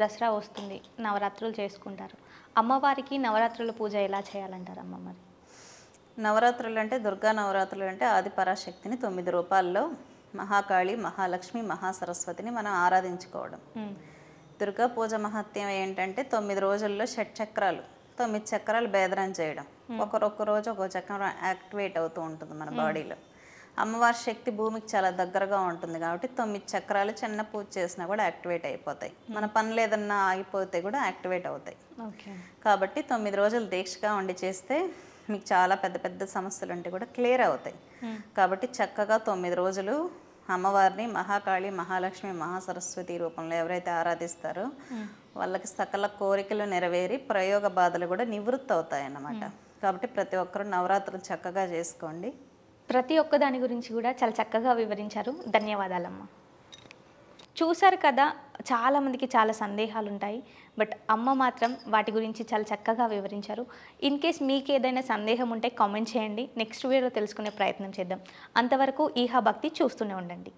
దసరా వస్తుంది, నవరాత్రులు చేసుకుంటారు. అమ్మవారికి నవరాత్రుల పూజ ఎలా చేయాలంటారు అమ్మ మరి? నవరాత్రులు అంటే దుర్గా నవరాత్రులు అంటే ఆది పరాశక్తిని 9 రూపాల్లో మహాకాళి, మహాలక్ష్మి, మహాసరస్వతిని మనం ఆరాధించుకోవడం. దుర్గా పూజ మహత్యం ఏంటంటే 9 రోజుల్లో షట్చక్రాలు 9 చక్రాలు భేదనం చేయడం. ఒక్క రోజు ఒక్కో చక్రం యాక్టివేట్ అవుతూ ఉంటుంది మన బాడీలో. అమ్మవారి శక్తి భూమికి చాలా దగ్గరగా ఉంటుంది కాబట్టి 9 చక్రాలు చిన్న పూజ చేసినా కూడా యాక్టివేట్ అయిపోతాయి. మన పనులు ఏదన్నా ఆగిపోతే కూడా యాక్టివేట్ అవుతాయి. కాబట్టి 9 రోజులు దీక్షగా ఉండి చేస్తే మీకు చాలా పెద్ద పెద్ద సమస్యలు ఉంటే కూడా క్లియర్ అవుతాయి. కాబట్టి చక్కగా 9 రోజులు అమ్మవారిని మహాకాళి, మహాలక్ష్మి, మహాసరస్వతి రూపంలో ఎవరైతే ఆరాధిస్తారో వాళ్ళకి సకల కోరికలు నెరవేరి ప్రయోగ బాధలు కూడా నివృత్తి అవుతాయి అన్నమాట. కాబట్టి ప్రతి ఒక్కరూ నవరాత్రులు చక్కగా చేసుకోండి. ప్రతి ఒక్క దాని గురించి కూడా చాలా చక్కగా వివరించారు. ధన్యవాదాలమ్మ. చూశారు కదా, చాలామందికి చాలా సందేహాలు ఉంటాయి. బట్ అమ్మ మాత్రం వాటి గురించి చాలా చక్కగా వివరించారు. ఇన్ కేస్ మీకు ఏదైనా సందేహం ఉంటే కామెంట్ చేయండి. నెక్స్ట్ వీడియోలో తెలుసుకునే ప్రయత్నం చేద్దాం. అంతవరకు ఈహా భక్తి చూస్తూనే ఉండండి.